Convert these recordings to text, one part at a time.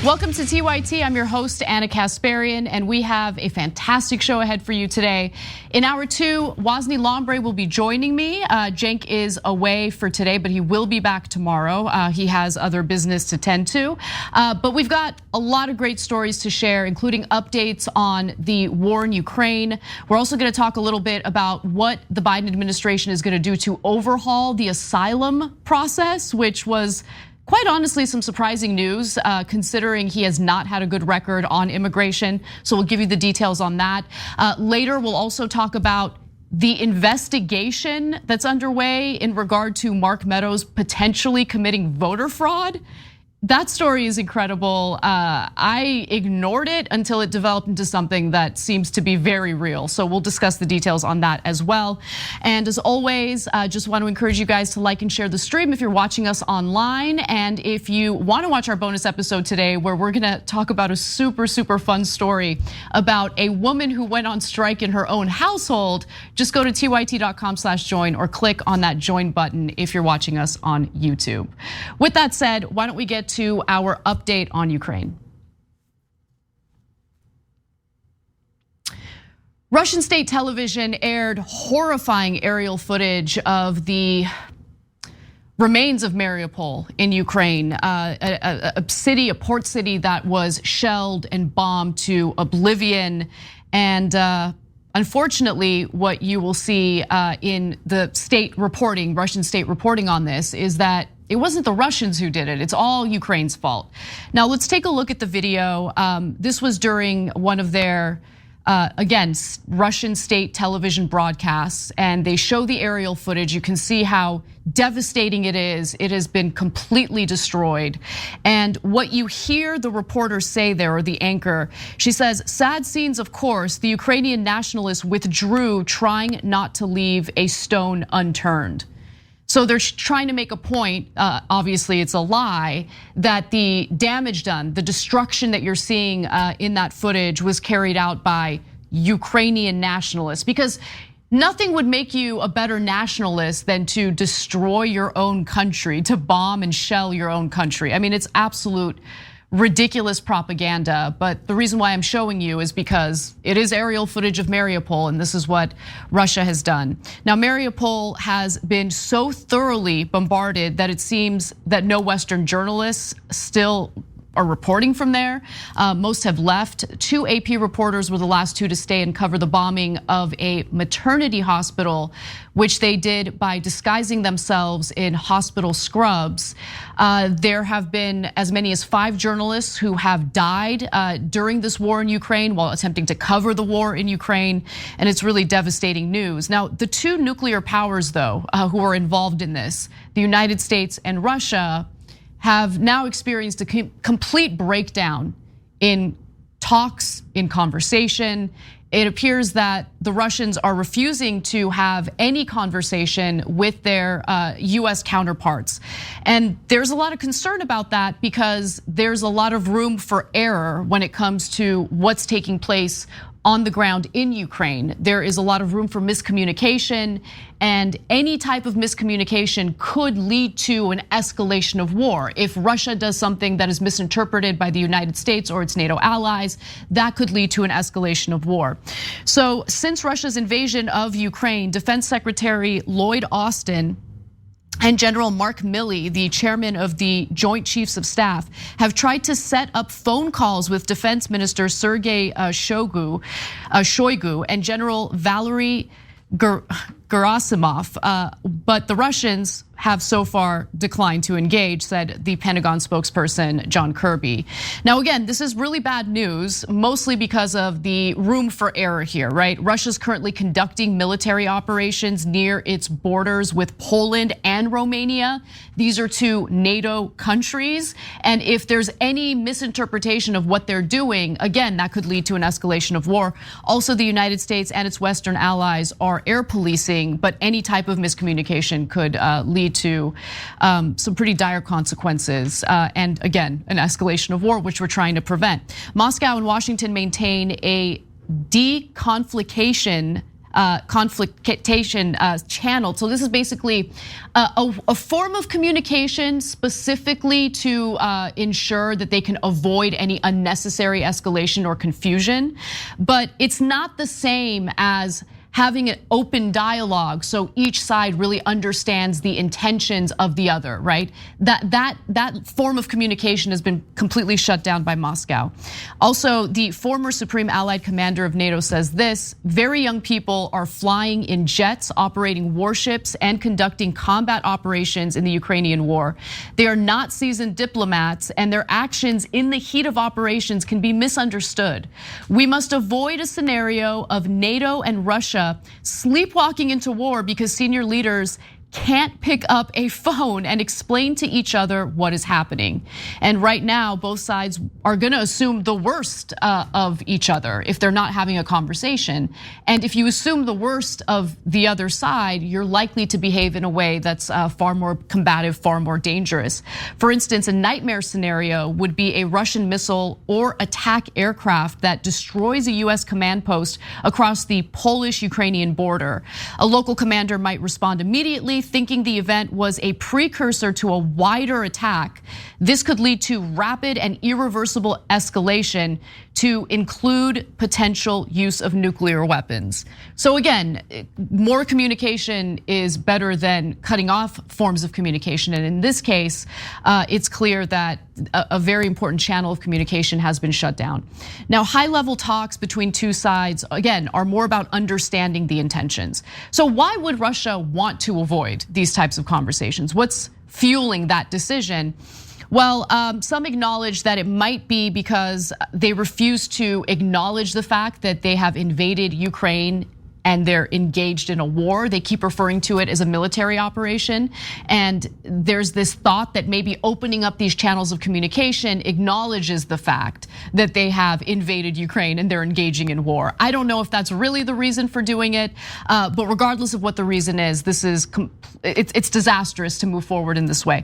Welcome to TYT. I'm your host, Anna Kasparian, and we have a fantastic show ahead for you today. In hour two, Wosny Lombre will be joining me. Cenk is away for today, but he will be back tomorrow. He has other business to tend to. But we've got a lot of great stories to share, including updates on the war in Ukraine. We're also going to talk a little bit about what the Biden administration is going to do to overhaul the asylum process, which was quite honestly some surprising news, considering he has not had a good record on immigration. So we'll give you the details on that. Later, we'll also talk about the investigation that's underway in regard to Mark Meadows potentially committing voter fraud. That story is incredible. I ignored it until it developed into something that seems to be very real. So we'll discuss the details on that as well. And as always, just want to encourage you guys to like and share the stream if you're watching us online. And if you want to watch our bonus episode today, where we're gonna talk about a super fun story about a woman who went on strike in her own household, just go to tyt.com/join or click on that join button if you're watching us on YouTube. With that said, why don't we get to our update on Ukraine. Russian state television aired horrifying aerial footage of the remains of Mariupol in Ukraine, a port city that was shelled and bombed to oblivion. And unfortunately, what you will see in the state reporting, Russian state reporting on this, is that it wasn't the Russians who did it. It's all Ukraine's fault. Now let's take a look at the video. This was during one of their, again, Russian state television broadcasts, and they show the aerial footage. You can see how devastating it is. It has been completely destroyed. And what you hear the reporter say there, or the anchor, she says, "Sad scenes, of course. The Ukrainian nationalists withdrew, trying not to leave a stone unturned." So they're trying to make a point, obviously it's a lie, that the damage done, the destruction that you're seeing in that footage was carried out by Ukrainian nationalists. Because nothing would make you a better nationalist than to destroy your own country, to bomb and shell your own country. I mean, it's absolute ridiculous propaganda, but the reason why I'm showing you is because it is aerial footage of Mariupol, and this is what Russia has done. Now, Mariupol has been so thoroughly bombarded that it seems that no Western journalists still are reporting from there. Most have left. 2 AP reporters were the last 2 to stay and cover the bombing of a maternity hospital, which they did by disguising themselves in hospital scrubs. There have been as many as 5 journalists who have died during this war in Ukraine while attempting to cover the war in Ukraine, and it's really devastating news. Now, the 2 nuclear powers, though, who are involved in this, the United States and Russia, have now experienced a complete breakdown in talks, in conversation. It appears that the Russians are refusing to have any conversation with their US counterparts. And there's a lot of concern about that because there's a lot of room for error when it comes to what's taking place on the ground in Ukraine. There is a lot of room for miscommunication, and any type of miscommunication could lead to an escalation of war. If Russia does something that is misinterpreted by the United States or its NATO allies, that could lead to an escalation of war. So since Russia's invasion of Ukraine, Defense Secretary Lloyd Austin and General Mark Milley, the chairman of the Joint Chiefs of Staff, have tried to set up phone calls with Defense Minister Sergei Shoigu and General Valery Gerasimov, but the Russians have so far declined to engage, said the Pentagon spokesperson John Kirby. Now, again, this is really bad news, mostly because of the room for error here, right? Russia's currently conducting military operations near its borders with Poland and Romania. These are 2 NATO countries, and if there's any misinterpretation of what they're doing, again, that could lead to an escalation of war. Also, the United States and its Western allies are air policing, but any type of miscommunication could lead to some pretty dire consequences, and again, an escalation of war, which we're trying to prevent. Moscow and Washington maintain a deconfliction conflictation channel. So this is basically a form of communication specifically to ensure that they can avoid any unnecessary escalation or confusion. But it's not the same as having an open dialogue so each side really understands the intentions of the other, right? That form of communication has been completely shut down by Moscow. Also, the former Supreme Allied Commander of NATO says this: very young people are flying in jets, operating warships, and conducting combat operations in the Ukrainian war. They are not seasoned diplomats, and their actions in the heat of operations can be misunderstood. We must avoid a scenario of NATO and Russia sleepwalking into war because senior leaders can't pick up a phone and explain to each other what is happening. And right now, both sides are gonna assume the worst of each other if they're not having a conversation. And if you assume the worst of the other side, you're likely to behave in a way that's far more combative, far more dangerous. For instance, a nightmare scenario would be a Russian missile or attack aircraft that destroys a US command post across the Polish-Ukrainian border. A local commander might respond immediately, thinking the event was a precursor to a wider attack. This could lead to rapid and irreversible escalation, to include potential use of nuclear weapons. So again, more communication is better than cutting off forms of communication. And in this case, it's clear that a very important channel of communication has been shut down. Now, high-level talks between two sides, again, are more about understanding the intentions. So why would Russia want to avoid these types of conversations? What's fueling that decision? Well, some acknowledge that it might be because they refuse to acknowledge the fact that they have invaded Ukraine and they're engaged in a war. They keep referring to it as a military operation. And there's this thought that maybe opening up these channels of communication acknowledges the fact that they have invaded Ukraine and they're engaging in war. I don't know if that's really the reason for doing it, but regardless of what the reason is, it's disastrous to move forward in this way.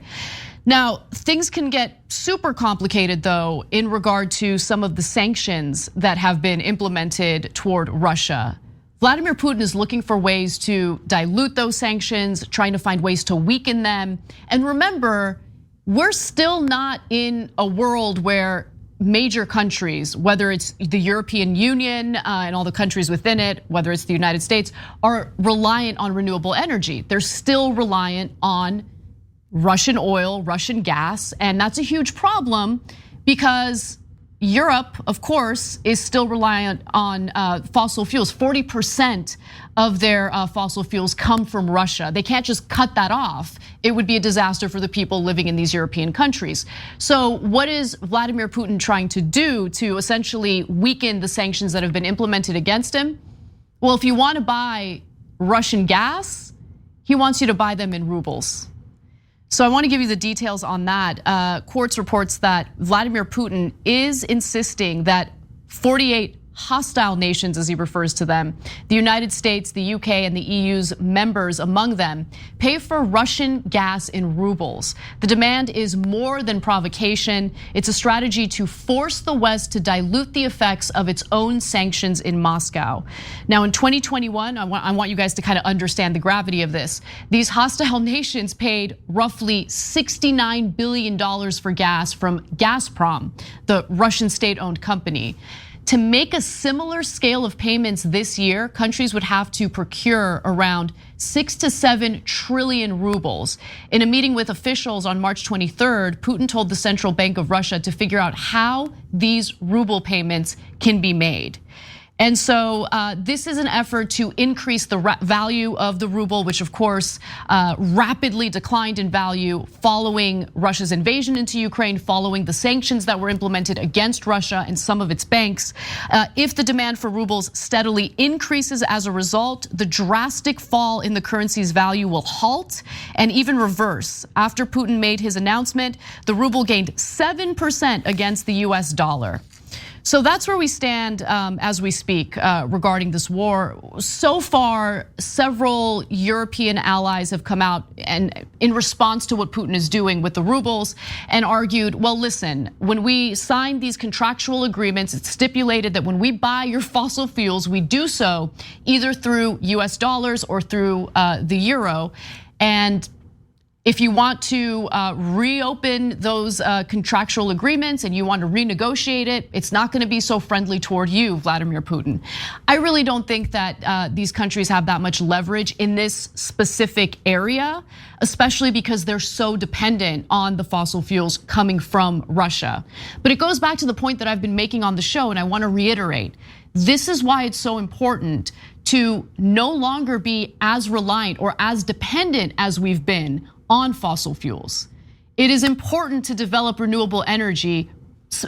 Now, things can get super complicated though in regard to some of the sanctions that have been implemented toward Russia. Vladimir Putin is looking for ways to dilute those sanctions, trying to find ways to weaken them. And remember, we're still not in a world where major countries, whether it's the European Union and all the countries within it, whether it's the United States, are reliant on renewable energy. They're still reliant on Russian oil, Russian gas, and that's a huge problem because Europe, of course, is still reliant on fossil fuels. 40% of their fossil fuels come from Russia. They can't just cut that off. It would be a disaster for the people living in these European countries. So what is Vladimir Putin trying to do to essentially weaken the sanctions that have been implemented against him? Well, if you want to buy Russian gas, he wants you to buy them in rubles. So I want to give you the details on that. Quartz reports that Vladimir Putin is insisting that 48 hostile nations, as he refers to them, the United States, the UK, and the EU's members among them, pay for Russian gas in rubles. The demand is more than provocation. It's a strategy to force the West to dilute the effects of its own sanctions in Moscow. Now, in 2021, I want you guys to kind of understand the gravity of this. These hostile nations paid roughly $69 billion for gas from Gazprom, the Russian state-owned company. To make a similar scale of payments this year, countries would have to procure around 6 to 7 trillion rubles. In a meeting with officials on March 23rd, Putin told the Central Bank of Russia to figure out how these ruble payments can be made. And so this is an effort to increase the value of the ruble, which of course rapidly declined in value following Russia's invasion into Ukraine, following the sanctions that were implemented against Russia and some of its banks. If the demand for rubles steadily increases as a result, the drastic fall in the currency's value will halt and even reverse. After Putin made his announcement, the ruble gained 7% against the US dollar. So that's where we stand as we speak regarding this war. So far, several European allies have come out and in response to what Putin is doing with the rubles and argued, well, listen, when we signed these contractual agreements, it's stipulated that when we buy your fossil fuels, we do so either through US dollars or through the euro. And if you want to reopen those contractual agreements and you want to renegotiate it, it's not going to be so friendly toward you, Vladimir Putin. I really don't think that these countries have that much leverage in this specific area, especially because they're so dependent on the fossil fuels coming from Russia. But it goes back to the point that I've been making on the show, and I want to reiterate. This is why it's so important to no longer be as reliant or as dependent as we've been on fossil fuels. It is important to develop renewable energy.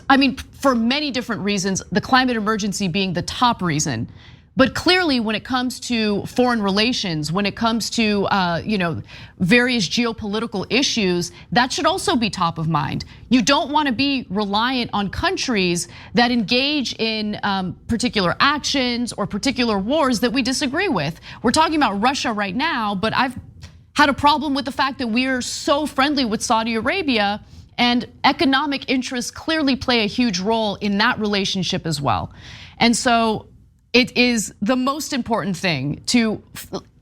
I mean, for many different reasons, the climate emergency being the top reason. But clearly, when it comes to foreign relations, when it comes to various geopolitical issues, that should also be top of mind. You don't want to be reliant on countries that engage in particular actions or particular wars that we disagree with. We're talking about Russia right now, but I've had a problem with the fact that we're so friendly with Saudi Arabia, and economic interests clearly play a huge role in that relationship as well. And so it is the most important thing to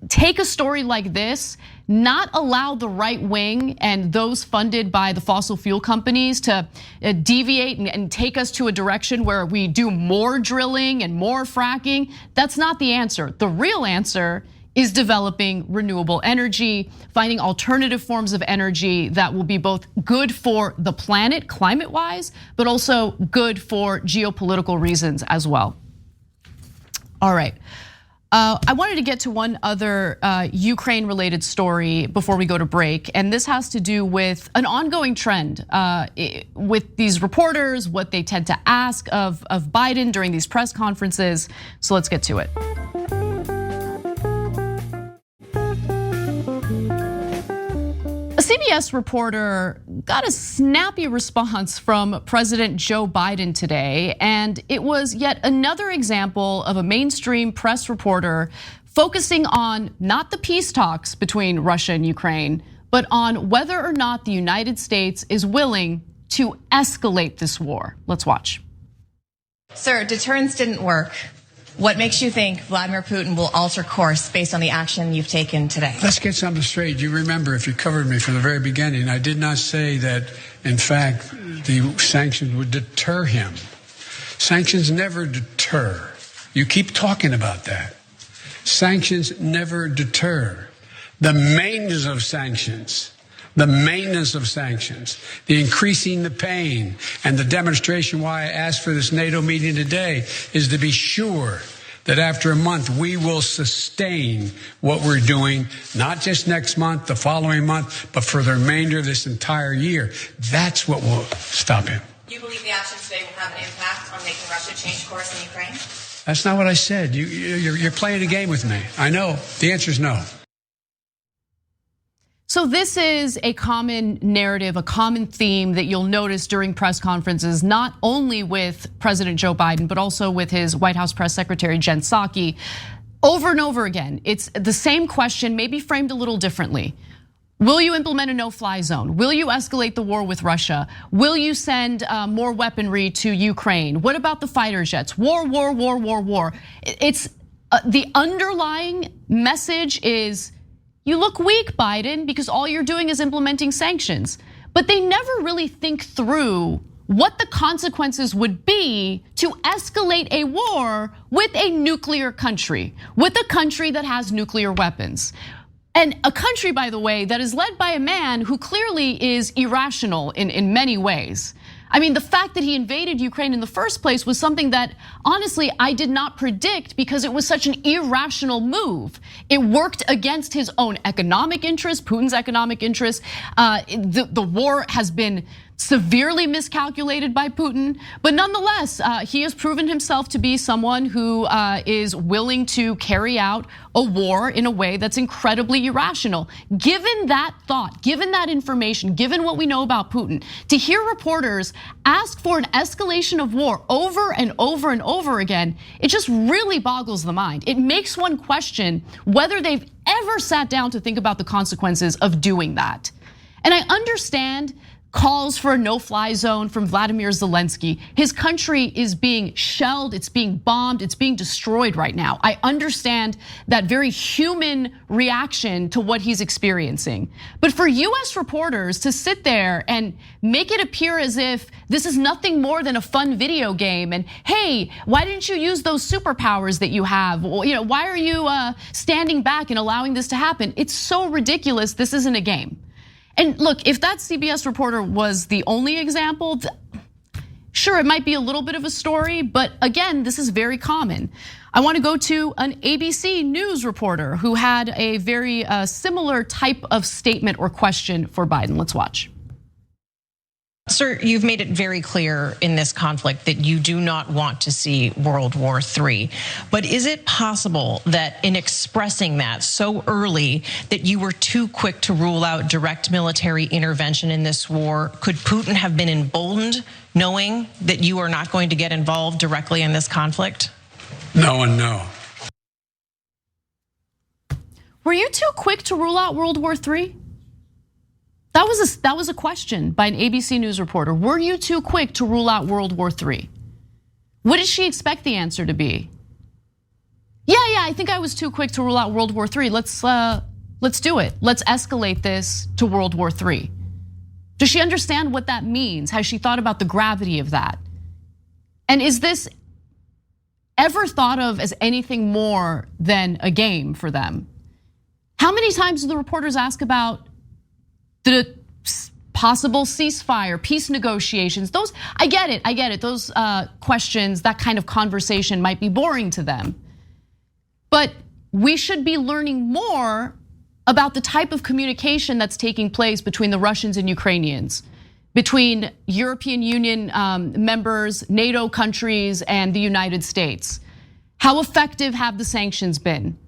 take a story like this, not allow the right wing and those funded by the fossil fuel companies to deviate and take us to a direction where we do more drilling and more fracking. That's not the answer. The real answer is developing renewable energy, finding alternative forms of energy that will be both good for the planet, climate-wise, but also good for geopolitical reasons as well. All right, I wanted to get to one other Ukraine-related story before we go to break, and this has to do with an ongoing trend with these reporters, what they tend to ask of Biden during these press conferences. So let's get to it. A CBS reporter got a snappy response from President Joe Biden today, and it was yet another example of a mainstream press reporter focusing on not the peace talks between Russia and Ukraine, but on whether or not the United States is willing to escalate this war. Let's watch. Sir, deterrence didn't work. What makes you think Vladimir Putin will alter course based on the action you've taken today? Let's get something straight. You remember, if you covered me from the very beginning, I did not say that, in fact, the sanctions would deter him. Sanctions never deter. You keep talking about that. Sanctions never deter. The maintenance of sanctions, the increasing the pain, and the demonstration why I asked for this NATO meeting today is to be sure that after a month we will sustain what we're doing, not just next month, the following month, but for the remainder of this entire year. That's what will stop him. You believe the action today will have an impact on making Russia change course in Ukraine? That's not what I said. You're playing a game with me. I know. The answer is no. So this is a common narrative, a common theme that you'll notice during press conferences, not only with President Joe Biden, but also with his White House press secretary, Jen Psaki. Over and over again, it's the same question, maybe framed a little differently. Will you implement a no-fly zone? Will you escalate the war with Russia? Will you send more weaponry to Ukraine? What about the fighter jets? War, war, war, war, war. It's the underlying message is, you look weak, Biden, because all you're doing is implementing sanctions. But they never really think through what the consequences would be to escalate a war with a nuclear country, with a country that has nuclear weapons. And a country, by the way, that is led by a man who clearly is irrational in many ways. I mean, the fact that he invaded Ukraine in the first place was something that, honestly, I did not predict because it was such an irrational move. It worked against his own economic interests, Putin's economic interests. The war has been severely miscalculated by Putin, but nonetheless, he has proven himself to be someone who is willing to carry out a war in a way that's incredibly irrational. Given that thought, given that information, given what we know about Putin, to hear reporters ask for an escalation of war over and over and over again, it just really boggles the mind. It makes one question whether they've ever sat down to think about the consequences of doing that. And I understand calls for a no-fly zone from Vladimir Zelensky. His country is being shelled, it's being bombed, it's being destroyed right now. I understand that very human reaction to what he's experiencing. But for US reporters to sit there and make it appear as if this is nothing more than a fun video game, and hey, why didn't you use those superpowers that you have? Why are you standing back and allowing this to happen? It's so ridiculous. This isn't a game. And look, if that CBS reporter was the only example, sure, it might be a little bit of a story, but again, this is very common. I want to go to an ABC News reporter who had a very similar type of statement or question for Biden. Let's watch. Sir, you've made it very clear in this conflict that you do not want to see World War III. But is it possible that in expressing that so early that you were too quick to rule out direct military intervention in this war? Could Putin have been emboldened knowing that you are not going to get involved directly in this conflict? No and no. Were you too quick to rule out World War III? That was a question by an ABC News reporter. Were you too quick to rule out World War III? What did she expect the answer to be? Yeah, I think I was too quick to rule out World War III. Let's do it. Let's escalate this to World War III. Does she understand what that means? Has she thought about the gravity of that? And is this ever thought of as anything more than a game for them? How many times do the reporters ask about the possible ceasefire, peace negotiations? Those, I get it. Those questions, that kind of conversation might be boring to them. But we should be learning more about the type of communication that's taking place between the Russians and Ukrainians, between European Union members, NATO countries, and the United States. How effective have the sanctions been?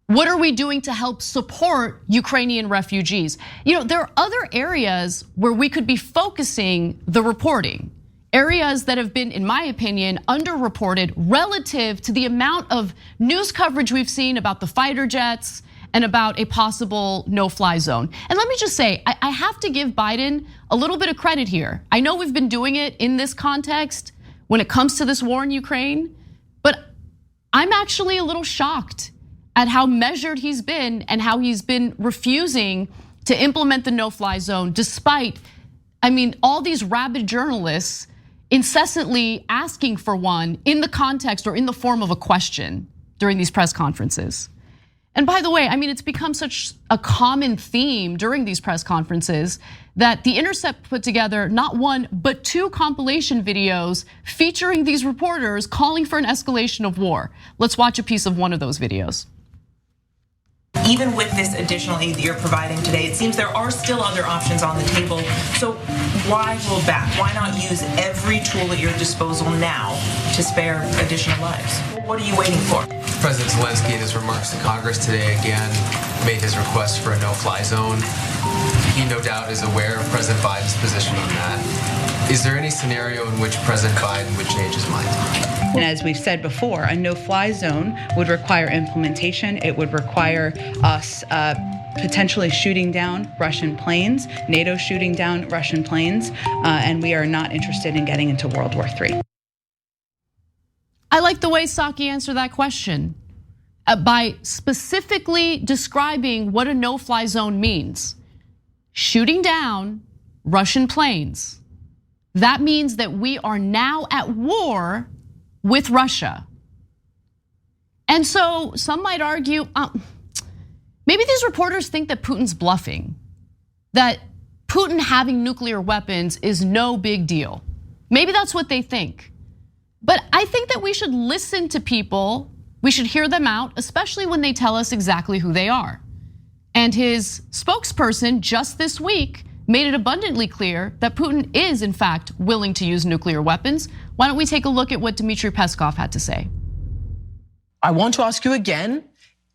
What are we doing to help support Ukrainian refugees? There are other areas where we could be focusing the reporting. Areas that have been, in my opinion, underreported relative to the amount of news coverage we've seen about the fighter jets and about a possible no-fly zone. And let me just say, I have to give Biden a little bit of credit here. I know we've been doing it in this context when it comes to this war in Ukraine, but I'm actually a little shocked at how measured he's been and how he's been refusing to implement the no-fly zone, despite, all these rabid journalists incessantly asking for one in the context or in the form of a question during these press conferences. And by the way, it's become such a common theme during these press conferences that The Intercept put together not one, but two compilation videos featuring these reporters calling for an escalation of war. Let's watch a piece of one of those videos. Even with this additional aid that you're providing today, it seems there are still other options on the table. So why hold back? Why not use every tool at your disposal now to spare additional lives? What are you waiting for? President Zelensky, in his remarks to Congress today, again made his request for a no-fly zone. He no doubt is aware of President Biden's position on that. Is there any scenario in which President Biden would change his mind? And as we've said before, a no-fly zone would require implementation. It would require us potentially shooting down Russian planes, NATO shooting down Russian planes, and we are not interested in getting into World War III. I like the way Psaki answered that question by specifically describing what a no-fly zone means. Shooting down Russian planes. That means that we are now at war with Russia. And so some might argue, maybe these reporters think that Putin's bluffing, that Putin having nuclear weapons is no big deal. Maybe that's what they think. But I think that we should listen to people, we should hear them out, especially when they tell us exactly who they are. And his spokesperson just this week made it abundantly clear that Putin is in fact willing to use nuclear weapons. Why don't we take a look at what Dmitry Peskov had to say? I want to ask you again,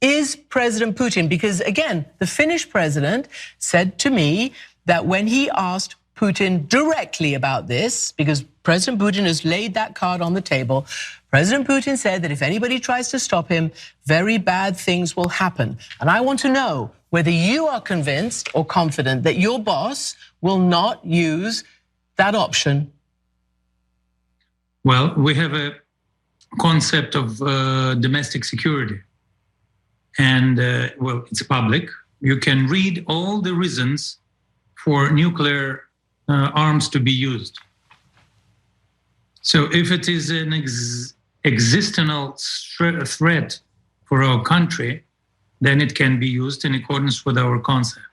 is President Putin, because again, the Finnish president said to me that when he asked Putin directly about this, because President Putin has laid that card on the table, President Putin said that if anybody tries to stop him, very bad things will happen. And I want to know whether you are convinced or confident that your boss will not use that option. Well, we have a concept of domestic security. And well, it's public. You can read all the reasons for nuclear arms to be used. So if it is an existential threat for our country, then it can be used in accordance with our concept.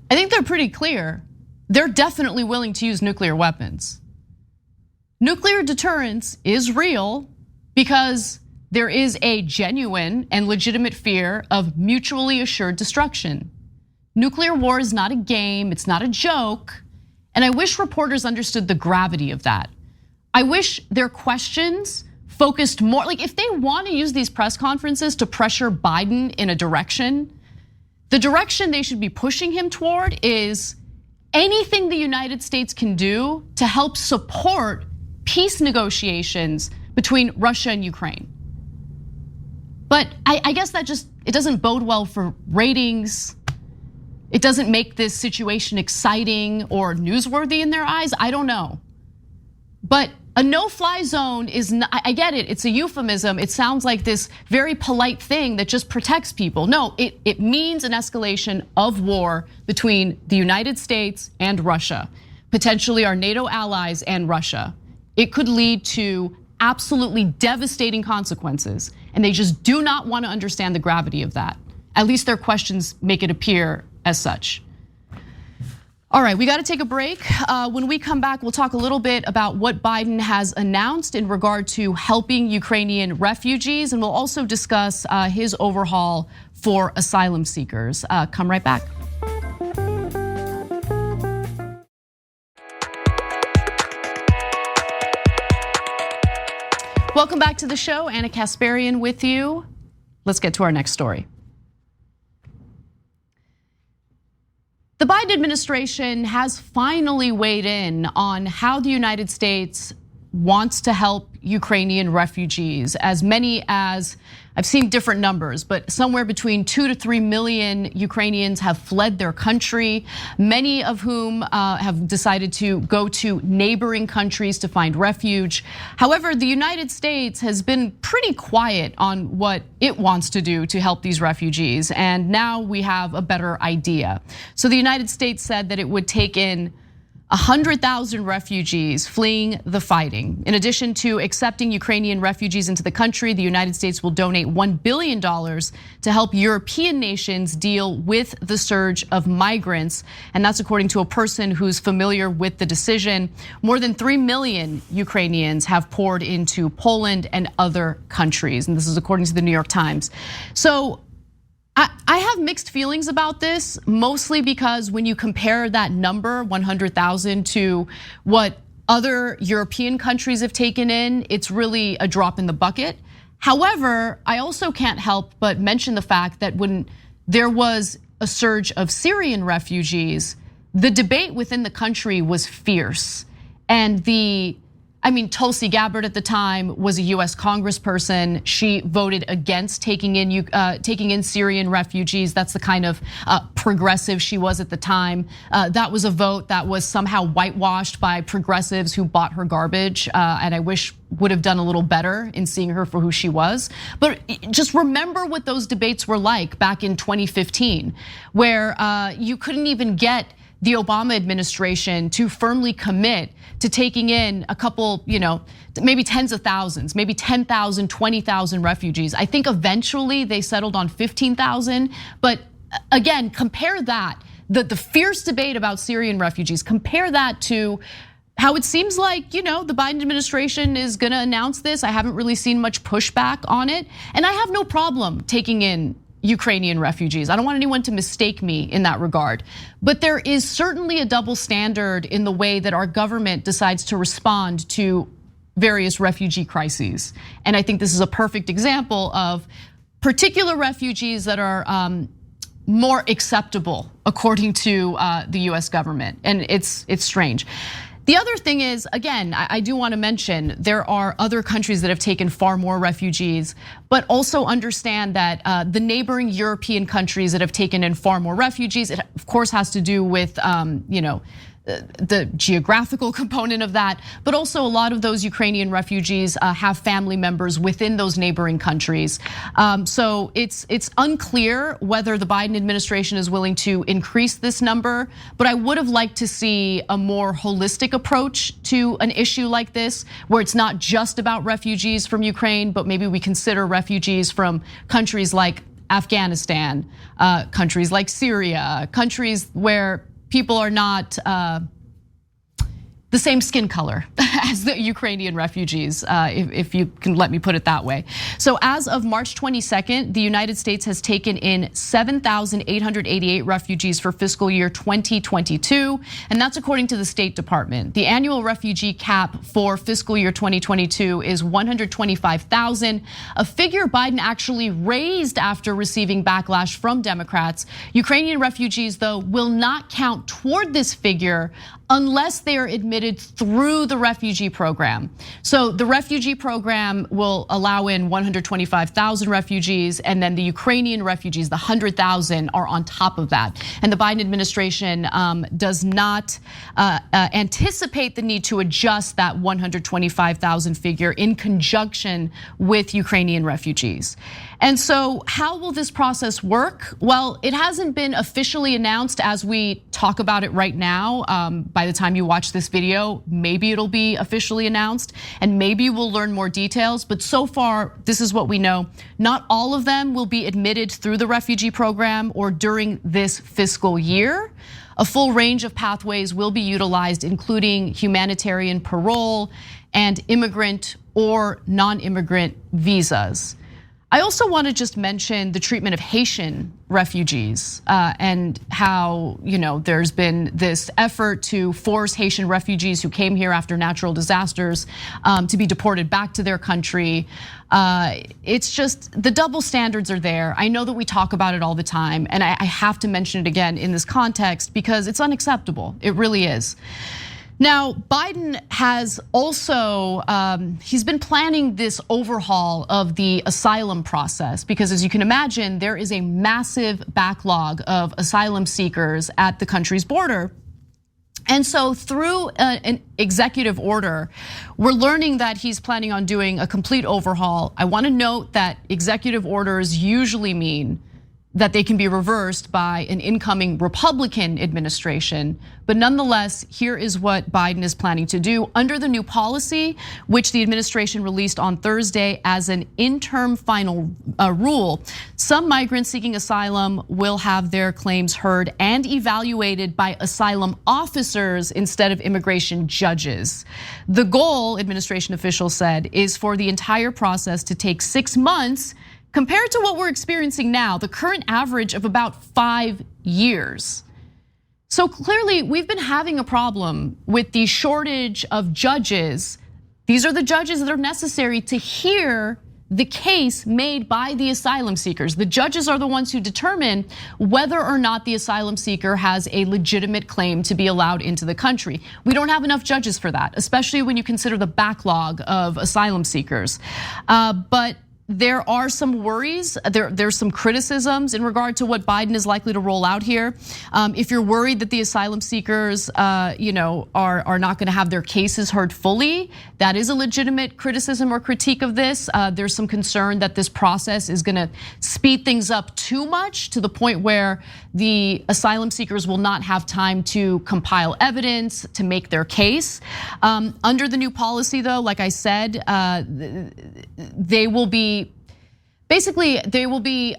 I think they're pretty clear. They're definitely willing to use nuclear weapons. Nuclear deterrence is real because there is a genuine and legitimate fear of mutually assured destruction. Nuclear war is not a game, it's not a joke, and I wish reporters understood the gravity of that. I wish their questions focused more, like if they want to use these press conferences to pressure Biden in a direction, the direction they should be pushing him toward is anything the United States can do to help support peace negotiations between Russia and Ukraine. But I guess that it doesn't bode well for ratings. It doesn't make this situation exciting or newsworthy in their eyes. I don't know. But a no-fly zone is not, I get it, it's a euphemism. It sounds like this very polite thing that just protects people. No, it means an escalation of war between the United States and Russia, potentially our NATO allies and Russia. It could lead to absolutely devastating consequences, and they just do not want to understand the gravity of that. At least their questions make it appear as such. All right, we got to take a break. When we come back, we'll talk a little bit about what Biden has announced in regard to helping Ukrainian refugees, and we'll also discuss his overhaul for asylum seekers. Come right back. Welcome back to the show. Anna Kasparian with you. Let's get to our next story. The Biden administration has finally weighed in on how the United States wants to help Ukrainian refugees. As many as, I've seen different numbers, but somewhere between 2 to 3 million Ukrainians have fled their country, many of whom have decided to go to neighboring countries to find refuge. However, the United States has been pretty quiet on what it wants to do to help these refugees, and now we have a better idea. So the United States said that it would take in 100,000 refugees fleeing the fighting. In addition to accepting Ukrainian refugees into the country, the United States will donate $1 billion to help European nations deal with the surge of migrants. And that's according to a person who's familiar with the decision. More than 3 million Ukrainians have poured into Poland and other countries. And this is according to the New York Times. So I have mixed feelings about this, mostly because when you compare that number, 100,000, to what other European countries have taken in, it's really a drop in the bucket. However, I also can't help but mention the fact that when there was a surge of Syrian refugees, the debate within the country was fierce. And Tulsi Gabbard at the time was a US congressperson. She voted against taking in Syrian refugees. That's the kind of progressive she was at the time. That was a vote that was somehow whitewashed by progressives who bought her garbage, and I wish would have done a little better in seeing her for who she was. But just remember what those debates were like back in 2015, where you couldn't even get the Obama administration to firmly commit to taking in a couple, maybe tens of thousands, maybe 10,000, 20,000 refugees. I think eventually they settled on 15,000. But again, compare that, the fierce debate about Syrian refugees, compare that to how it seems like, the Biden administration is gonna announce this. I haven't really seen much pushback on it. And I have no problem taking in Ukrainian refugees. I don't want anyone to mistake me in that regard. But there is certainly a double standard in the way that our government decides to respond to various refugee crises. And I think this is a perfect example of particular refugees that are more acceptable according to the US government. And it's strange. The other thing is, again, I do want to mention there are other countries that have taken far more refugees, but also understand that the neighboring European countries that have taken in far more refugees, it of course has to do with, the geographical component of that, but also a lot of those Ukrainian refugees have family members within those neighboring countries. So it's unclear whether the Biden administration is willing to increase this number, but I would have liked to see a more holistic approach to an issue like this, where it's not just about refugees from Ukraine, but maybe we consider refugees from countries like Afghanistan, countries like Syria, countries where people are not the same skin color as the Ukrainian refugees, if you can let me put it that way. So as of March 22nd, the United States has taken in 7,888 refugees for fiscal year 2022, and that's according to the State Department. The annual refugee cap for fiscal year 2022 is 125,000, a figure Biden actually raised after receiving backlash from Democrats. Ukrainian refugees, though, will not count toward this figure unless they are admitted through the refugee program. So the refugee program will allow in 125,000 refugees, and then the Ukrainian refugees, the 100,000, are on top of that. And the Biden administration does not anticipate the need to adjust that 125,000 figure in conjunction with Ukrainian refugees. And so how will this process work? Well, it hasn't been officially announced as we talk about it right now. By the time you watch this video, maybe it'll be officially announced and maybe we'll learn more details. But so far, this is what we know. Not all of them will be admitted through the refugee program or during this fiscal year. A full range of pathways will be utilized, including humanitarian parole and immigrant or non-immigrant visas. I also want to just mention the treatment of Haitian refugees and how there's been this effort to force Haitian refugees who came here after natural disasters to be deported back to their country. It's just the double standards are there. I know that we talk about it all the time, and I have to mention it again in this context because it's unacceptable. It really is. Now, Biden has also, he's been planning this overhaul of the asylum process because, as you can imagine, there is a massive backlog of asylum seekers at the country's border. And so through an executive order, we're learning that he's planning on doing a complete overhaul. I want to note that executive orders usually mean that they can be reversed by an incoming Republican administration. But nonetheless, here is what Biden is planning to do. Under the new policy, which the administration released on Thursday as an interim final rule, some migrants seeking asylum will have their claims heard and evaluated by asylum officers instead of immigration judges. The goal, administration officials said, is for the entire process to take 6 months, compared to what we're experiencing now, the current average of about 5 years. So clearly, we've been having a problem with the shortage of judges. These are the judges that are necessary to hear the case made by the asylum seekers. The judges are the ones who determine whether or not the asylum seeker has a legitimate claim to be allowed into the country. We don't have enough judges for that, especially when you consider the backlog of asylum seekers. But there are some worries, there's some criticisms in regard to what Biden is likely to roll out here. If you're worried that the asylum seekers are not gonna have their cases heard fully, that is a legitimate criticism or critique of this. There's some concern that this process is gonna speed things up too much to the point where the asylum seekers will not have time to compile evidence to make their case. Under the new policy though, like I said, they will be basically, they will be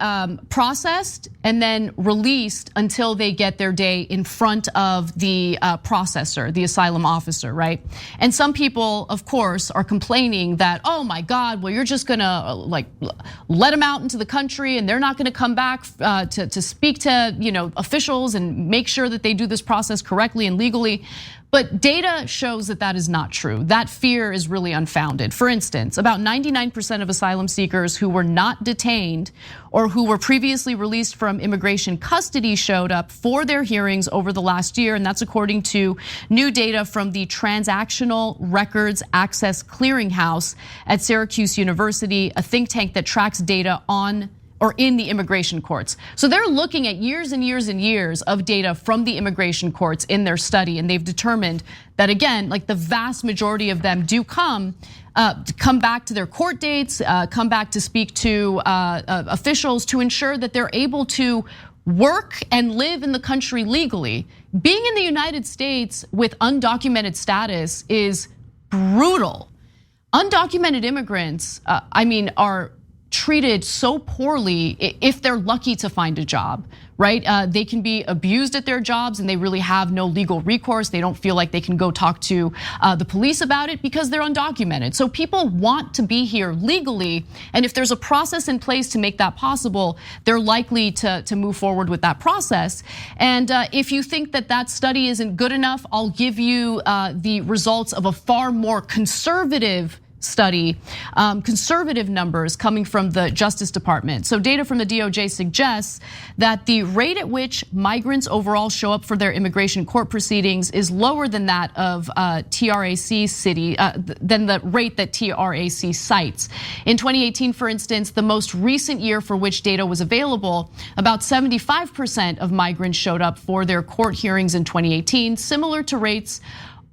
processed and then released until they get their day in front of the processor, the asylum officer, right? And some people, of course, are complaining that, oh my God, well, you're just gonna like let them out into the country and they're not gonna come back to speak to officials and make sure that they do this process correctly and legally. But data shows that that is not true. That fear is really unfounded. For instance, about 99% of asylum seekers who were not detained or who were previously released from immigration custody showed up for their hearings over the last year, and that's according to new data from the Transactional Records Access Clearinghouse at Syracuse University, a think tank that tracks data on or in the immigration courts. So they're looking at years and years and years of data from the immigration courts in their study, and they've determined that, again, like the vast majority of them do come back to their court dates, come back to speak to officials to ensure that they're able to work and live in the country legally. Being in the United States with undocumented status is brutal. Undocumented immigrants, are treated so poorly if they're lucky to find a job, right? They can be abused at their jobs and they really have no legal recourse. They don't feel like they can go talk to the police about it because they're undocumented. So people want to be here legally, and if there's a process in place to make that possible, they're likely to move forward with that process. And if you think that that study isn't good enough, I'll give you the results of a far more conservative study, conservative numbers coming from the Justice Department. So data from the DOJ suggests that the rate at which migrants overall show up for their immigration court proceedings is lower than that of TRAC city, than the rate that TRAC cites. In 2018, for instance, the most recent year for which data was available, about 75% of migrants showed up for their court hearings in 2018, similar to rates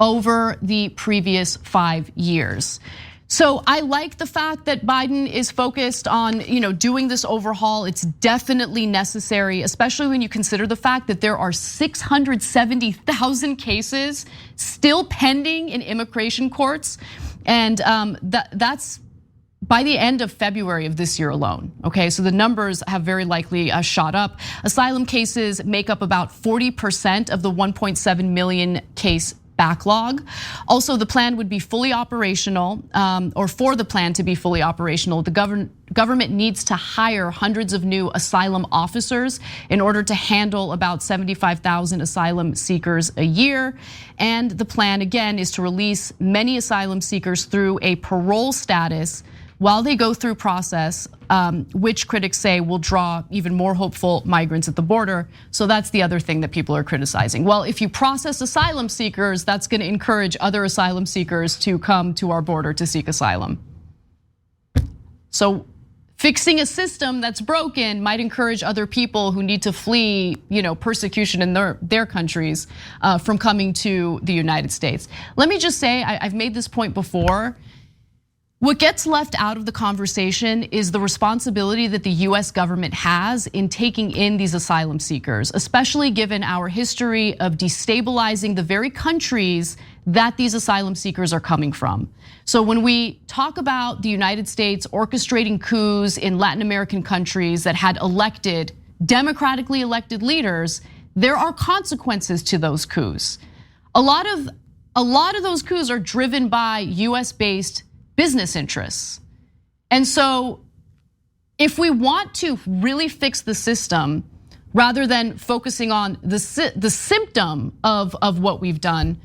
over the previous 5 years. So I like the fact that Biden is focused on, doing this overhaul. It's definitely necessary, especially when you consider the fact that there are 670,000 cases still pending in immigration courts, and that's by the end of February of this year alone. Okay, so the numbers have very likely shot up. Asylum cases make up about 40% of the 1.7 million case backlog. Also, the plan would be fully operational, or for the plan to be fully operational, the government needs to hire hundreds of new asylum officers in order to handle about 75,000 asylum seekers a year. And the plan, again, is to release many asylum seekers through a parole status while they go through process, which critics say will draw even more hopeful migrants at the border. So that's the other thing that people are criticizing. Well, if you process asylum seekers, that's gonna encourage other asylum seekers to come to our border to seek asylum. So fixing a system that's broken might encourage other people who need to flee, persecution in their countries from coming to the United States. Let me just say, I've made this point before. What gets left out of the conversation is the responsibility that the US government has in taking in these asylum seekers, especially given our history of destabilizing the very countries that these asylum seekers are coming from. So when we talk about the United States orchestrating coups in Latin American countries that had democratically elected leaders, there are consequences to those coups. A lot of those coups are driven by US-based business interests. And so if we want to really fix the system, rather than focusing on the symptom of what we've done,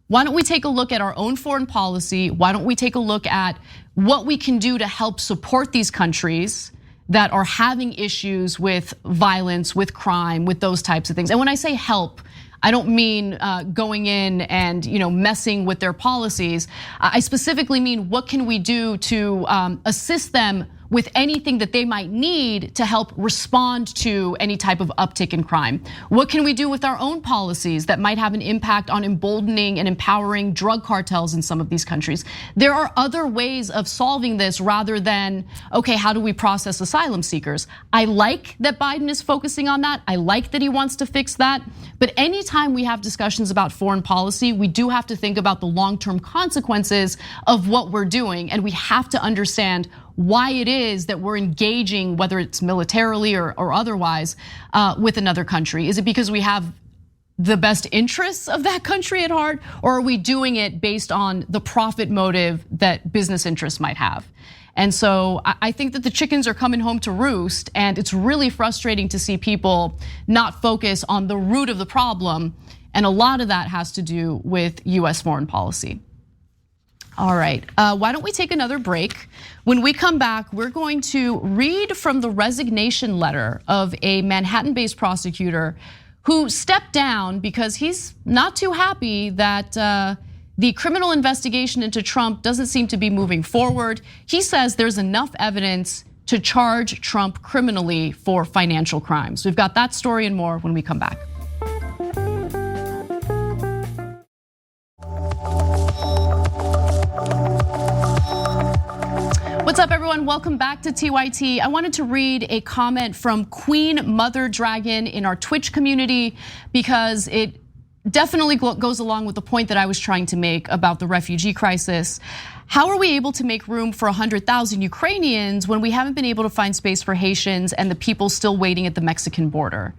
why don't we take a look at our own foreign policy? Why don't we take a look at what we can do to help support these countries that are having issues with violence, with crime, with those types of things? And when I say help, I don't mean going in and messing with their policies. I specifically mean what can we do to assist them with anything that they might need to help respond to any type of uptick in crime? What can we do with our own policies that might have an impact on emboldening and empowering drug cartels in some of these countries? There are other ways of solving this rather than, okay, how do we process asylum seekers? I like that Biden is focusing on that. I like that he wants to fix that. But anytime we have discussions about foreign policy, we do have to think about the long-term consequences of what we're doing. And we have to understand why it is that we're engaging, whether it's militarily or otherwise, with another country. Is it because we have the best interests of that country at heart, or are we doing it based on the profit motive that business interests might have? And so I think that the chickens are coming home to roost, and it's really frustrating to see people not focus on the root of the problem, and a lot of that has to do with US foreign policy. All right, why don't we take another break? When we come back, we're going to read from the resignation letter of a Manhattan-based prosecutor who stepped down because he's not too happy that the criminal investigation into Trump doesn't seem to be moving forward. He says there's enough evidence to charge Trump criminally for financial crimes. We've got that story and more when we come back. What's up, everyone? Welcome back to TYT. I wanted to read a comment from Queen Mother Dragon in our Twitch community because it definitely goes along with the point that I was trying to make about the refugee crisis. How are we able to make room for 100,000 Ukrainians when we haven't been able to find space for Haitians and the people still waiting at the Mexican border?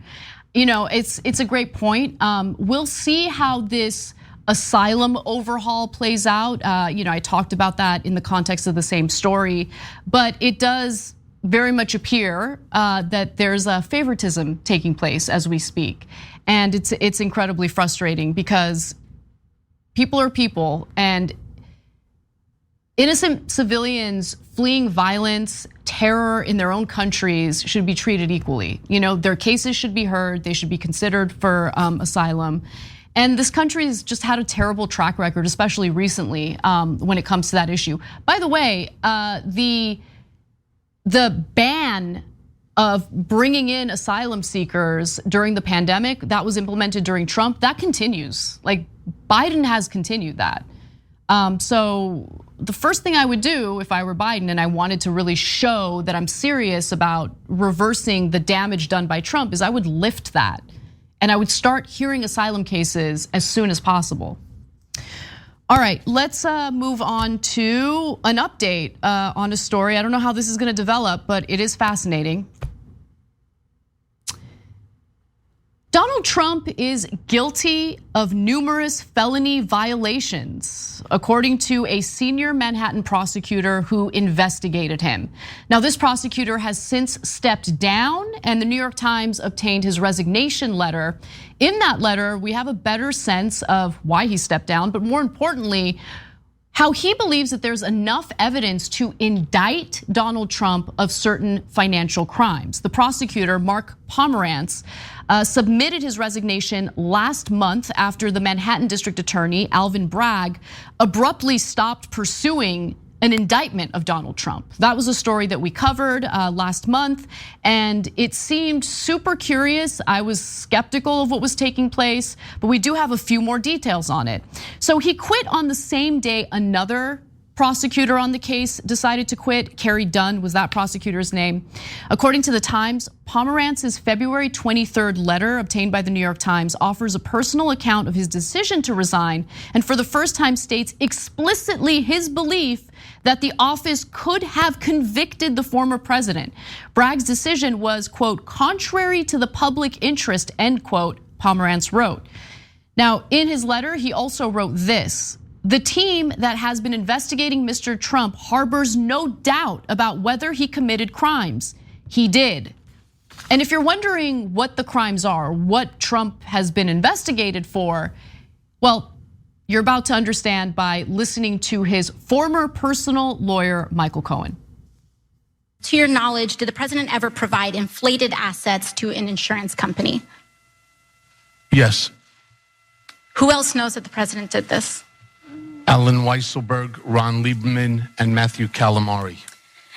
You know, it's a great point. We'll see how this asylum overhaul plays out. You know, I talked about that in the context of the same story, but it does very much appear that there's a favoritism taking place as we speak. And it's incredibly frustrating because people are people, and innocent civilians fleeing violence, terror in their own countries should be treated equally. You know, their cases should be heard, they should be considered for asylum. And this country has just had a terrible track record, especially recently, when it comes to that issue. By the way, the ban of bringing in asylum seekers during the pandemic that was implemented during Trump, that continues. Like, Biden has continued that. So the first thing I would do if I were Biden and I wanted to really show that I'm serious about reversing the damage done by Trump is I would lift that. And I would start hearing asylum cases as soon as possible. All right, let's move on to an update on a story. I don't know how this is gonna develop, but it is fascinating. Donald Trump is guilty of numerous felony violations, according to a senior Manhattan prosecutor who investigated him. Now, this prosecutor has since stepped down, and the New York Times obtained his resignation letter. In that letter, we have a better sense of why he stepped down, but more importantly, how he believes that there's enough evidence to indict Donald Trump of certain financial crimes. The prosecutor, Mark Pomerantz, submitted his resignation last month after the Manhattan District Attorney, Alvin Bragg, abruptly stopped pursuing an indictment of Donald Trump. That was a story that we covered last month, and it seemed super curious. I was skeptical of what was taking place, but we do have a few more details on it. So he quit on the same day another prosecutor on the case decided to quit. Carrie Dunn was that prosecutor's name. According to the Times, Pomerantz's February 23rd letter obtained by the New York Times offers a personal account of his decision to resign, and for the first time states explicitly his belief that the office could have convicted the former president. Bragg's decision was, quote, contrary to the public interest, end quote, Pomerantz wrote. Now, in his letter, he also wrote this: the team that has been investigating Mr. Trump harbors no doubt about whether he committed crimes. He did. And if you're wondering what the crimes are, what Trump has been investigated for, well, you're about to understand by listening to his former personal lawyer, Michael Cohen. To your knowledge, did the president ever provide inflated assets to an insurance company? Yes. Who else knows that the president did this? Alan Weisselberg, Ron Lieberman, and Matthew Calamari.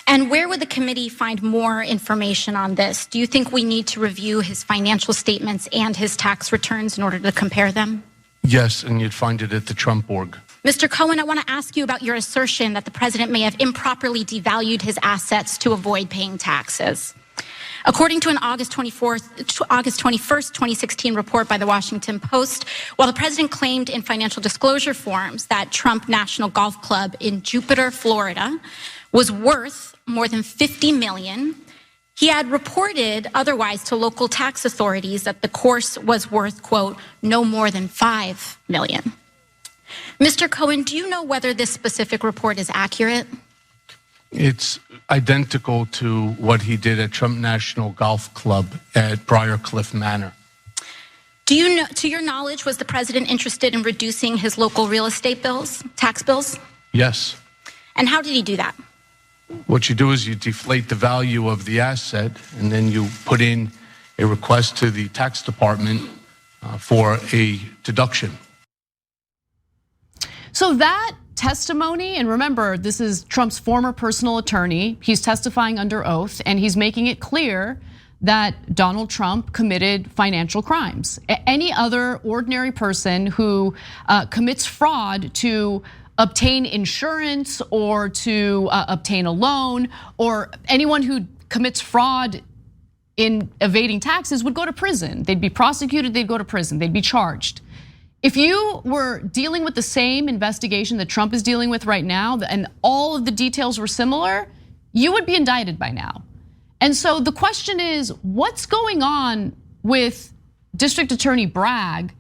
And where would the committee find more information on this? Do you think we need to review his financial statements and his tax returns in order to compare them? Yes, and you'd find it at the Trump org. Mr. Cohen, I want to ask you about your assertion that the president may have improperly devalued his assets to avoid paying taxes. According to an August 21st, 2016 report by the Washington Post, while the president claimed in financial disclosure forms that Trump National Golf Club in Jupiter, Florida was worth more than 50 million. He had reported otherwise to local tax authorities that the course was worth, quote, no more than 5 million. Mr. Cohen, do you know whether this specific report is accurate? It's identical to what he did at Trump National Golf Club at Briarcliff Manor. Do you know, to your knowledge, was the president interested in reducing his local real estate bills, tax bills? Yes. And how did he do that? What you do is you deflate the value of the asset, and then you put in a request to the tax department for a deduction. So that testimony, and remember, this is Trump's former personal attorney. He's testifying under oath, and he's making it clear that Donald Trump committed financial crimes. Any other ordinary person who commits fraud to obtain insurance or to obtain a loan, or anyone who commits fraud in evading taxes would go to prison. They'd be prosecuted, they'd go to prison, they'd be charged. If you were dealing with the same investigation that Trump is dealing with right now, and all of the details were similar, you would be indicted by now. And so the question is, what's going on with District Attorney Bragg,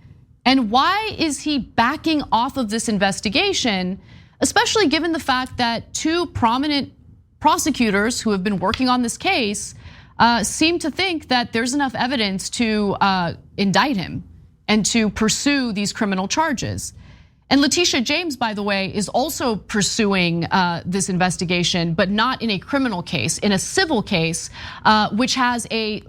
and why is he backing off of this investigation, especially given the fact that two prominent prosecutors who have been working on this case seem to think that there's enough evidence to indict him and to pursue these criminal charges. And Letitia James, by the way, is also pursuing this investigation, but not in a criminal case, in a civil case, which has a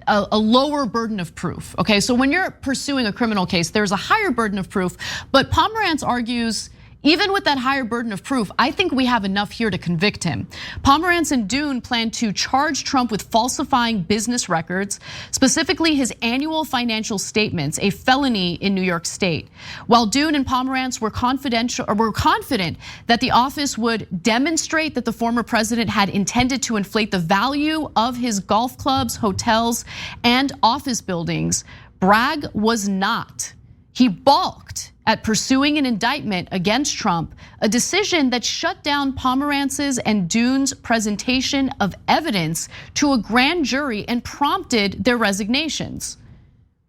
lower burden of proof. Okay, so when you're pursuing a criminal case, there's a higher burden of proof, but Pomerantz argues, even with that higher burden of proof, I think we have enough here to convict him. Pomerantz and Dune plan to charge Trump with falsifying business records, specifically his annual financial statements, a felony in New York State. While Dune and Pomerantz were confident that the office would demonstrate that the former president had intended to inflate the value of his golf clubs, hotels, and office buildings, Bragg was not. He balked at pursuing an indictment against Trump, a decision that shut down Pomerantz's and Dune's presentation of evidence to a grand jury and prompted their resignations.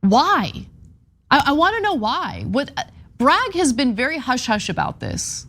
Why? I want to know why. Bragg has been very hush-hush about this.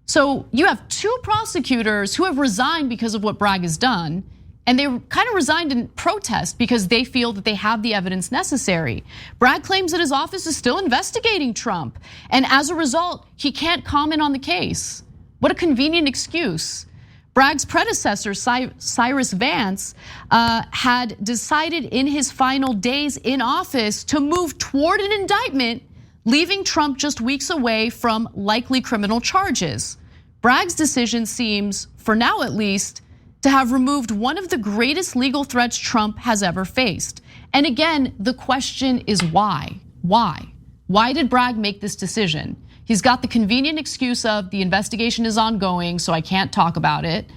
So you have two prosecutors who have resigned because of what Bragg has done, and they kind of resigned in protest because they feel that they have the evidence necessary. Bragg claims that his office is still investigating Trump, and as a result, he can't comment on the case. What a convenient excuse. Bragg's predecessor, Cyrus Vance, had decided in his final days in office to move toward an indictment, leaving Trump just weeks away from likely criminal charges. Bragg's decision seems, for now at least, to have removed one of the greatest legal threats Trump has ever faced. And again, the question is why? Why? Why did Bragg make this decision? He's got the convenient excuse of the investigation is ongoing, so I can't talk about it.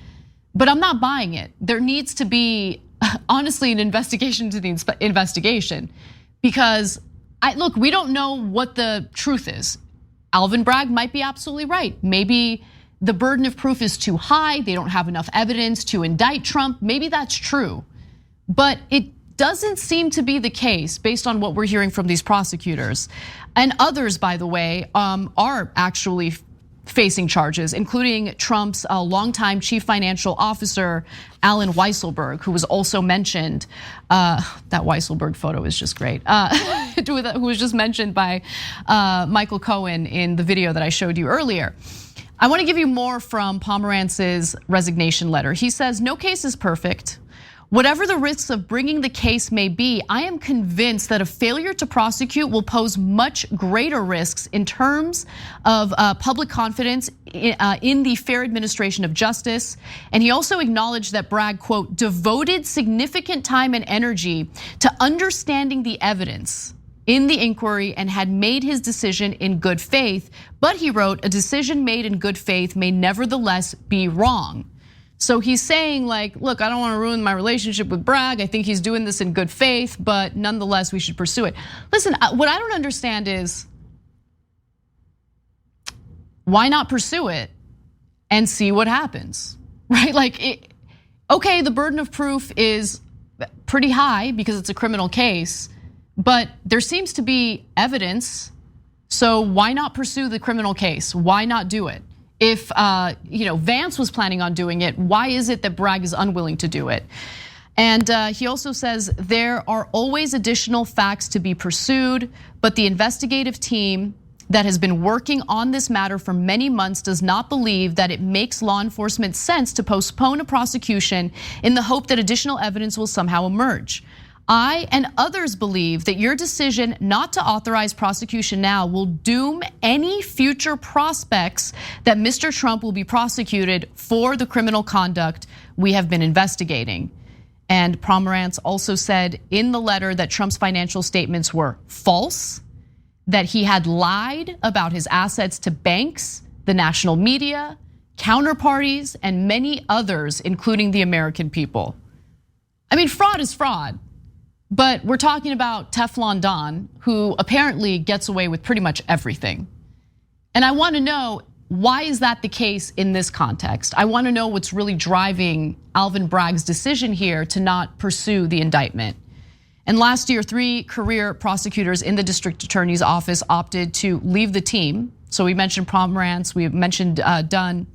But I'm not buying it. There needs to be, honestly, an investigation to the investigation. Because, look, we don't know what the truth is. Alvin Bragg might be absolutely right. Maybe the burden of proof is too high, they don't have enough evidence to indict Trump. Maybe that's true, but it doesn't seem to be the case based on what we're hearing from these prosecutors. And others, by the way, are actually facing charges, including Trump's longtime chief financial officer, Alan Weisselberg, who was also mentioned. That Weisselberg photo is just great. Who was just mentioned by Michael Cohen in the video that I showed you earlier. I want to give you more from Pomerantz's resignation letter. He says, no case is perfect. Whatever the risks of bringing the case may be, I am convinced that a failure to prosecute will pose much greater risks in terms of public confidence in the fair administration of justice. And he also acknowledged that Bragg, quote, devoted significant time and energy to understanding the evidence in the inquiry and had made his decision in good faith. But he wrote, a decision made in good faith may nevertheless be wrong. So he's saying, like, look, I don't want to ruin my relationship with Bragg. I think he's doing this in good faith, but nonetheless, we should pursue it. Listen, what I don't understand is why not pursue it and see what happens? right? Like, okay, the burden of proof is pretty high because it's a criminal case, but there seems to be evidence. So why not pursue the criminal case? Why not do it? If Vance was planning on doing it, why is it that Bragg is unwilling to do it? And he also says there are always additional facts to be pursued, but the investigative team that has been working on this matter for many months does not believe that it makes law enforcement sense to postpone a prosecution in the hope that additional evidence will somehow emerge. I and others believe that your decision not to authorize prosecution now will doom any future prospects that Mr. Trump will be prosecuted for the criminal conduct we have been investigating. And Pomerantz also said in the letter that Trump's financial statements were false, that he had lied about his assets to banks, the national media, counterparties, and many others, including the American people. I mean, fraud is fraud, but we're talking about Teflon Don, who apparently gets away with pretty much everything. And I wanna know, why is that the case in this context? I wanna know what's really driving Alvin Bragg's decision here to not pursue the indictment. And last year, 3 career prosecutors in the district attorney's office opted to leave the team. So we mentioned Pomerantz, we mentioned Dunn.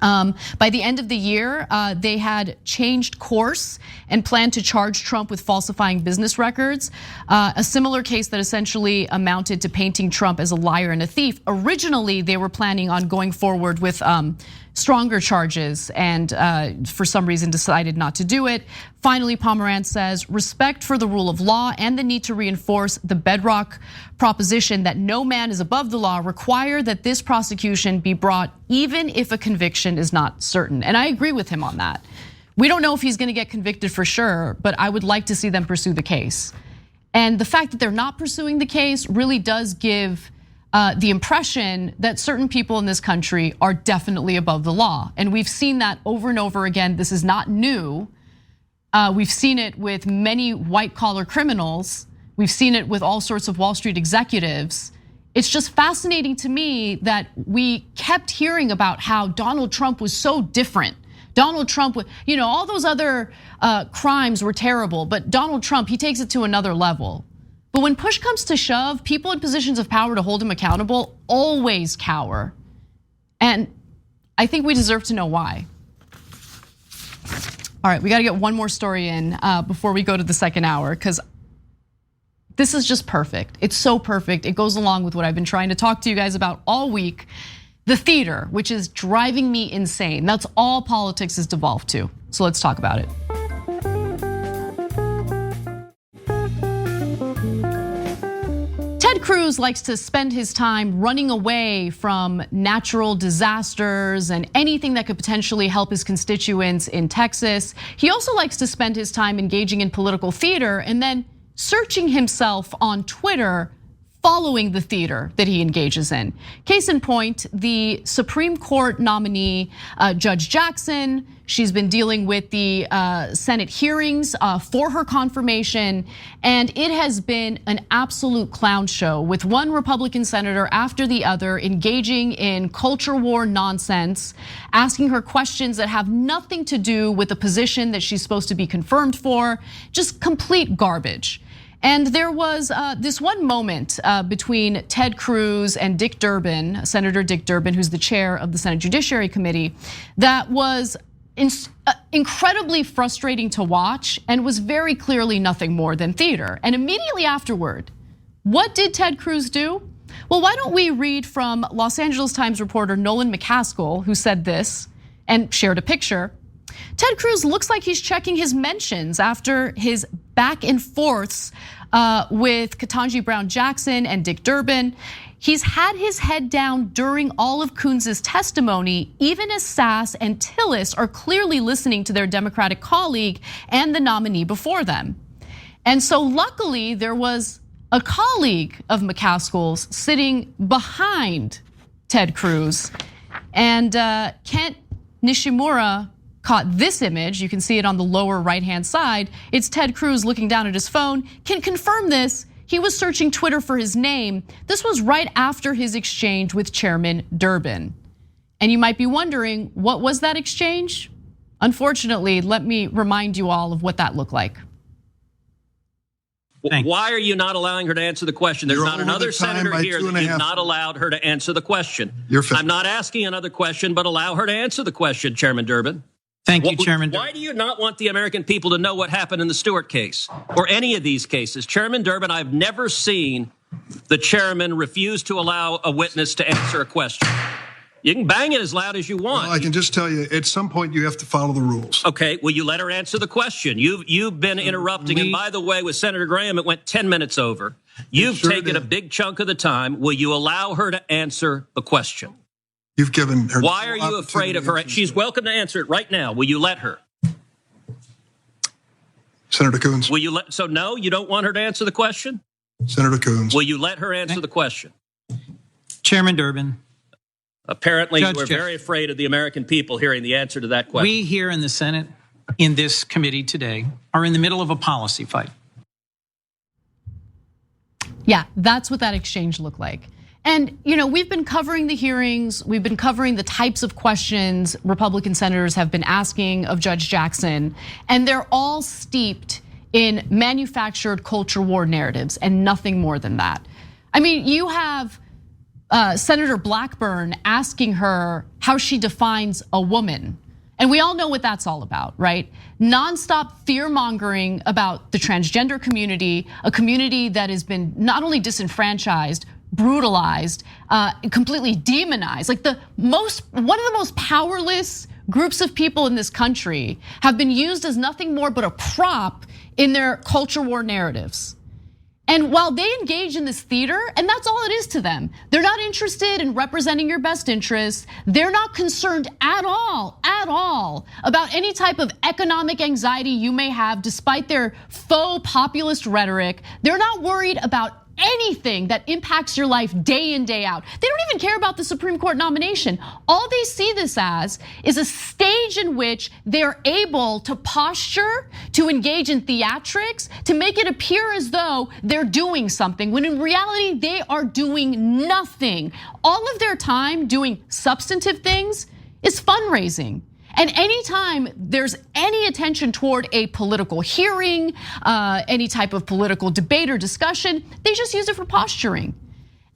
By the end of the year, they had changed course and planned to charge Trump with falsifying business records. A similar case that essentially amounted to painting Trump as a liar and a thief. Originally, they were planning on going forward with stronger charges and for some reason decided not to do it. Finally, Pomerantz says, respect for the rule of law and the need to reinforce the bedrock proposition that no man is above the law require that this prosecution be brought even if a conviction is not certain. And I agree with him on that. We don't know if he's gonna get convicted for sure, but I would like to see them pursue the case. And the fact that they're not pursuing the case really does give the impression that certain people in this country are definitely above the law. And we've seen that over and over again. This is not new. We've seen it with many white collar criminals. We've seen it with all sorts of Wall Street executives. It's just fascinating to me that we kept hearing about how Donald Trump was so different. Donald Trump, all those other crimes were terrible, but Donald Trump, he takes it to another level. But when push comes to shove, people in positions of power to hold him accountable always cower. And I think we deserve to know why. All right, we gotta get one more story in before we go to the second hour, because this is just perfect. It's so perfect. It goes along with what I've been trying to talk to you guys about all week. The theater, which is driving me insane. That's all politics is devolved to. So let's talk about it. Ted Cruz likes to spend his time running away from natural disasters and anything that could potentially help his constituents in Texas. He also likes to spend his time engaging in political theater and then searching himself on Twitter following the theater that he engages in. Case in point, the Supreme Court nominee, Judge Jackson, she's been dealing with the Senate hearings for her confirmation, and it has been an absolute clown show with one Republican senator after the other engaging in culture war nonsense, asking her questions that have nothing to do with the position that she's supposed to be confirmed for, just complete garbage. And there was this one moment between Ted Cruz and Dick Durbin, Senator Dick Durbin, who's the chair of the Senate Judiciary Committee, that was incredibly frustrating to watch and was very clearly nothing more than theater. And immediately afterward, what did Ted Cruz do? Well, why don't we read from Los Angeles Times reporter Nolan McCaskill, who said this and shared a picture. Ted Cruz looks like he's checking his mentions after his back and forths with Ketanji Brown Jackson and Dick Durbin. He's had his head down during all of Coons's testimony, even as Sass and Tillis are clearly listening to their Democratic colleague and the nominee before them. And so luckily there was a colleague of McCaskill's sitting behind Ted Cruz, and Kent Nishimura caught this image. You can see it on the lower right-hand side. It's Ted Cruz looking down at his phone. Can confirm this. He was searching Twitter for his name. This was right after his exchange with Chairman Durbin. And you might be wondering, what was that exchange? Unfortunately, let me remind you all of what that looked like. Why are you not allowing her to answer the question? There's not another senator here that you've not allowed her to answer the question. I'm not asking another question, but allow her to answer the question, Chairman Durbin. Thank you, Chairman Durbin. Why do you not want the American people to know what happened in the Stewart case or any of these cases? Chairman Durbin, I've never seen the chairman refuse to allow a witness to answer a question. You can bang it as loud as you want. Well, I can just tell you, at some point you have to follow the rules. Okay, will you let her answer the question? You've been interrupting, and by the way, with Senator Graham, it went 10 minutes over. You've taken a big chunk of the time. Will you allow her to answer the question? You've given her. Why are you afraid of her? She's welcome to answer it right now. Will you let her? Senator Coons. Will you let? So no, you don't want her to answer the question? Senator Coons. Will you let her answer the question? Chairman Durbin. Apparently, you are very afraid of the American people hearing the answer to that question. We here in the Senate, in this committee today, are in the middle of a policy fight. Yeah, that's what that exchange looked like. And we've been covering the hearings, we've been covering the types of questions Republican senators have been asking of Judge Jackson, and they're all steeped in manufactured culture war narratives and nothing more than that. I mean, you have Senator Blackburn asking her how she defines a woman. And we all know what that's all about, right? Nonstop fear mongering about the transgender community, a community that has been not only disenfranchised, brutalized, completely demonized. Like one of the most powerless groups of people in this country have been used as nothing more but a prop in their culture war narratives. And while they engage in this theater, and that's all it is to them, they're not interested in representing your best interests. They're not concerned at all about any type of economic anxiety you may have, despite their faux populist rhetoric. They're not worried about anything that impacts your life day in, day out. They don't even care about the Supreme Court nomination. All they see this as is a stage in which they're able to posture, to engage in theatrics, to make it appear as though they're doing something, when in reality, they are doing nothing. All of their time doing substantive things is fundraising. And anytime there's any attention toward a political hearing, any type of political debate or discussion, they just use it for posturing.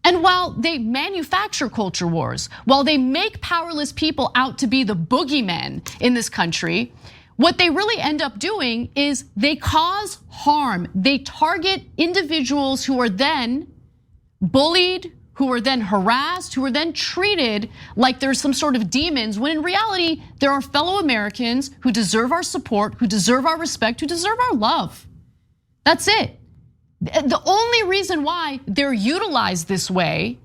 And while they manufacture culture wars, while they make powerless people out to be the boogeymen in this country, what they really end up doing is they cause harm. They target individuals who are then bullied, who are then harassed, who are then treated like there's some sort of demons, when in reality, there are fellow Americans who deserve our support, who deserve our respect, who deserve our love. That's it. The only reason why they're utilized this way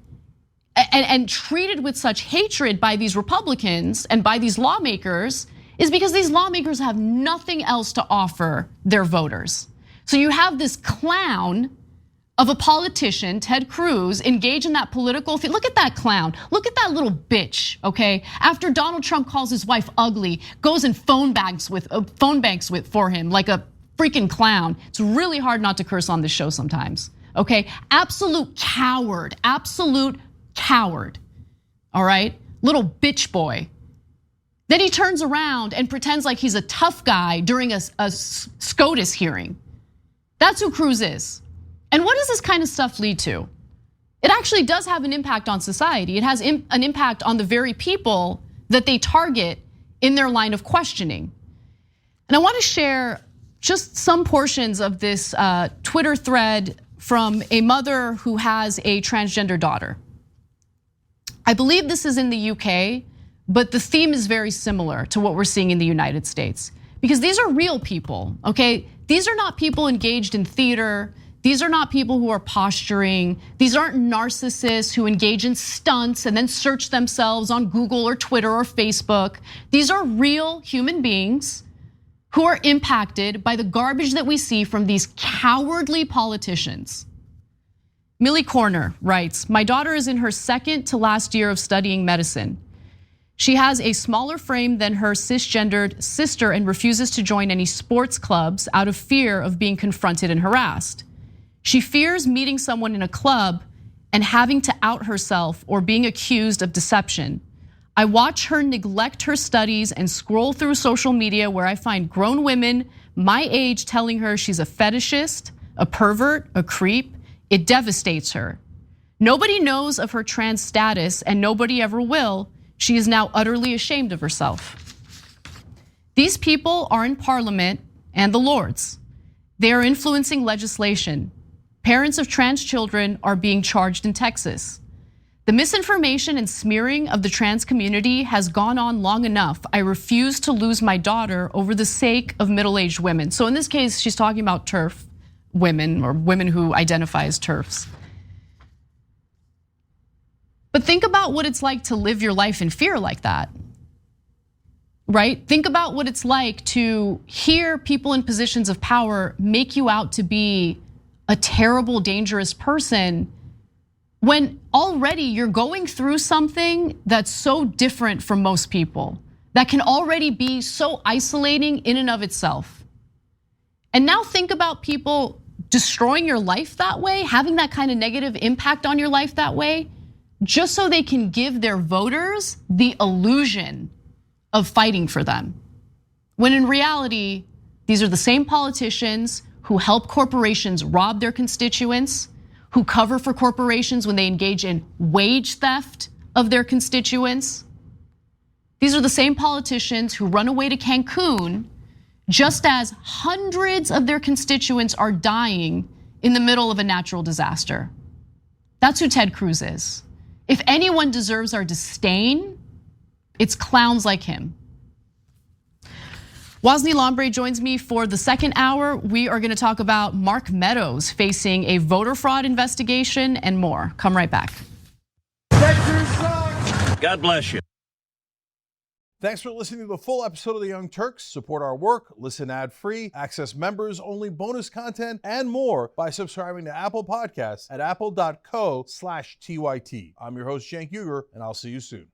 and treated with such hatred by these Republicans and by these lawmakers is because these lawmakers have nothing else to offer their voters. So you have this clown of a politician, Ted Cruz, engage in that political thing. Look at that clown. Look at that little bitch, okay? After Donald Trump calls his wife ugly, goes and phone banks with for him like a freaking clown. It's really hard not to curse on this show sometimes, okay? Absolute coward, all right? Little bitch boy. Then he turns around and pretends like he's a tough guy during a SCOTUS hearing. That's who Cruz is. And what does this kind of stuff lead to? It actually does have an impact on society. It has an impact on the very people that they target in their line of questioning. And I want to share just some portions of this Twitter thread from a mother who has a transgender daughter. I believe this is in the UK, but the theme is very similar to what we're seeing in the United States. Because these are real people, okay? These are not people engaged in theater. These are not people who are posturing. These aren't narcissists who engage in stunts and then search themselves on Google or Twitter or Facebook. These are real human beings who are impacted by the garbage that we see from these cowardly politicians. Millie Corner writes, my daughter is in her second to last year of studying medicine. She has a smaller frame than her cisgendered sister and refuses to join any sports clubs out of fear of being confronted and harassed. She fears meeting someone in a club and having to out herself or being accused of deception. I watch her neglect her studies and scroll through social media where I find grown women my age telling her she's a fetishist, a pervert, a creep. It devastates her. Nobody knows of her trans status and nobody ever will. She is now utterly ashamed of herself. These people are in Parliament and the Lords. They are influencing legislation. Parents of trans children are being charged in Texas. The misinformation and smearing of the trans community has gone on long enough. I refuse to lose my daughter over the sake of middle-aged women. So in this case, she's talking about TERF women or women who identify as TERFs. But think about what it's like to live your life in fear like that, right? Think about what it's like to hear people in positions of power make you out to be a terrible, dangerous person when already you're going through something that's so different from most people, that can already be so isolating in and of itself. And now think about people destroying your life that way, having that kind of negative impact on your life that way, just so they can give their voters the illusion of fighting for them. When in reality, these are the same politicians who help corporations rob their constituents, who cover for corporations when they engage in wage theft of their constituents. These are the same politicians who run away to Cancun just as hundreds of their constituents are dying in the middle of a natural disaster. That's who Ted Cruz is. If anyone deserves our disdain, it's clowns like him. Wosny Lombre joins me for the second hour. We are gonna talk about Mark Meadows facing a voter fraud investigation and more. Come right back. God bless you. Thanks for listening to the full episode of The Young Turks. Support our work, listen ad-free, access members-only bonus content, and more by subscribing to Apple Podcasts at apple.co/TYT. I'm your host, Cenk Uygur, and I'll see you soon.